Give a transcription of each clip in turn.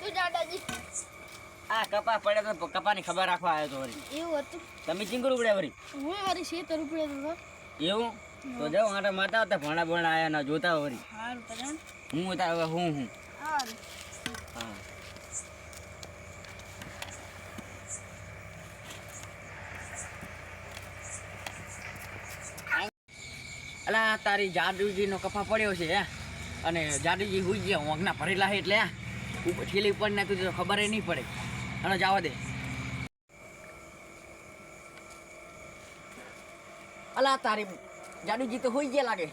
શું દાદાજી? આ કપા પડ્યા તો કપાની ખબર રાખવા આવ્યો તો વળી. એવું હતું? તમે ચીંગર ઉપડ્યા વળી? હું મારી શેતર ઉપડ્યો હતો. એવું તો જાઓ આટા માતા હતા ભણા ભણા આયા ના જોતા વળી. સારું તને હું હતા હવે હું સારું. હા અલા તારી જાદુજીનો કપા પડ્યો છે હે અને જાદુજી હુઈ ગયા ઊંઘના ભરેલા છે એટલે ઉપર ઠેલી ઉપર નાખ્યું તો ખબર નહીં પડે અને જવા દે. અલા તારી જાદુજી તો હુઈ ગયા લાગે.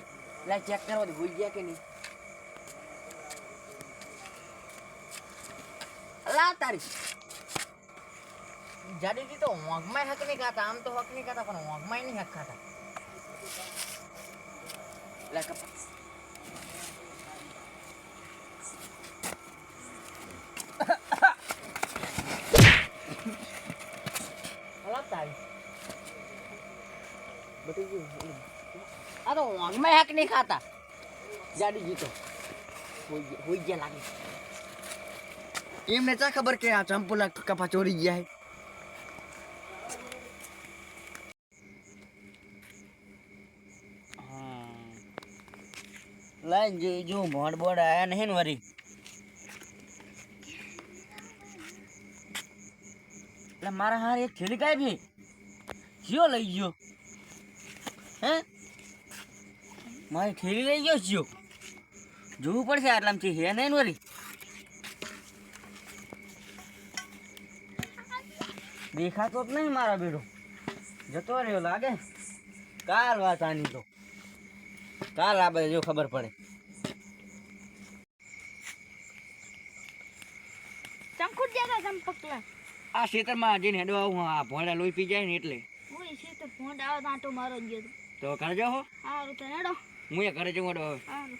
લે ચેક કરો તો હુઈ ગયા કે નહીં. અલા તારી જાદુજી તો ઊંઘમાં હક નહીં ખાતા. આમ તો હક નહીં ખાતા પણ ઊંઘમાં નહીં હક ખાતા. લે કપા આ તો ઊંઘમાં હક નહીં ખાતા. જાદુજી તો હોઈ ગયા લાગે. એમને ચા ખબર કે આ ચંપુલા કપા ચોરી ગયા હે. લાઈન જો મોડ બોડ આયા નહીં ને વરી. એટલે મારા હાર એક થેલી કાઈ ભી જીઓ લઈ ગયો હે. મારી થેલી લઈ ગયો જીઓ. જોવું પડશે આટલામાંથી હે નહીં વરી. દેખાતો જ નહીં મારા બેડો. જતો રહ્યો લાગે. કાલ વાત આની તો કાલ આ બધે જો ખબર પડે. ચંકુટ જતા ચંપકલા આ ખેતરમાં જઈને હેડો આવું. આ ભોંડા લોહી પી જાય ને એટલે. ઓય છે તો ફોન આવે તો આટો મારો જ ગયો તો ઘરે જાઓ. સારું તો હેડો. હું એ ઘરે જઉં હેડો હવે. સારું.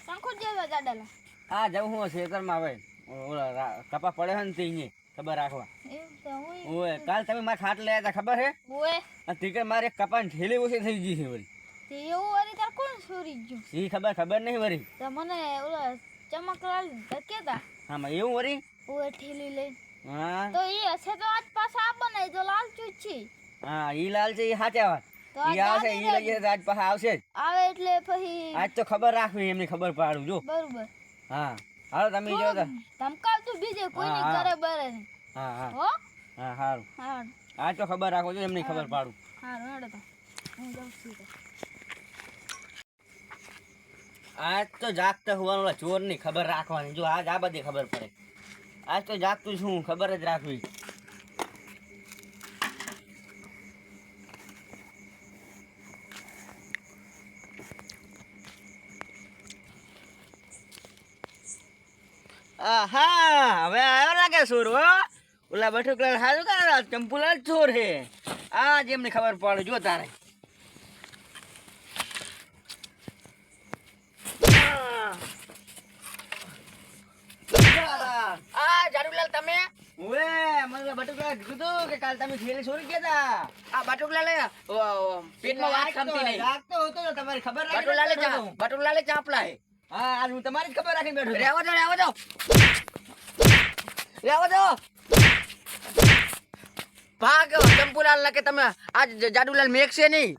ચંકુટ જતા દાદાલા. હા જાઉં હું ખેતરમાં હવે ઓલા કપા પડે છે ને તે અહીંયા ખબર રાખવા. એવું તો હોય. ઓય કાલ તમે મારા ખાટ લઈ આવ્યા ખબર હે. ઓય અને તીકર મારે કપાની થેલી ઓછી થઈ ગઈ છે વળી. તે એવું વળી તાર કોણ ચોરી ગયું? એ ખબર નહીં વળી. તો મને ઓલા ચમકલાલ ધકેતા હા માં એવું વળી. ઓય ઠેલી લઈને. હા તો એ હશે તો આજ પાછા આ બનાવી તો લાલ ચૂચી. હા ઈ લાલ છે એ સાચા વાત. તો ઈ આવશે ઈ લઈ જશે આજ પાછા આવશે જ. આવે એટલે પછી આજ તો ખબર રાખવી એમની ખબર પાડું જો. બરોબર. હા હાલો તમે જો તો. ધમકાવતું બીજે કોઈની હા, હા. કરે બરે નહીં. હા હા હો હા સારું. હા આજ તો ખબર રાખો છો એમની ખબર પાડું. હારું હેડો તો હું જાઉં છું તો. આજ તો જાગતા હોવાનું ચોર ની ખબર રાખવાની. જો આજ આ બધી ખબર પડે. આજ તો જાગતું છું ખબર જ રાખવી. આહા હવે આવ્યો લાગે ચોર. હો ઓલા બટુકલા સારું કરે ચંપુલા જ ચોર હે. આજ એમને ખબર પડે જો તારે. આ જાડુલાલ તમે ઓએ મને બટુકલા કીધું કે કાલ તમે થેલી ચોરી ગયા હતા. આ બટુકલાલે પેટમાં વાત ખમતી નહીં. જાગતો હતો તો તમારી ખબર બટુકલાલે ચાપલા હે. હા આજ હું તમારી જ ખબર રાખીને બેઠો. રહેવા દો ભાગ ચંપુલાલ કે તમે આજ જાડુલાલ મેઘ છે નહીં.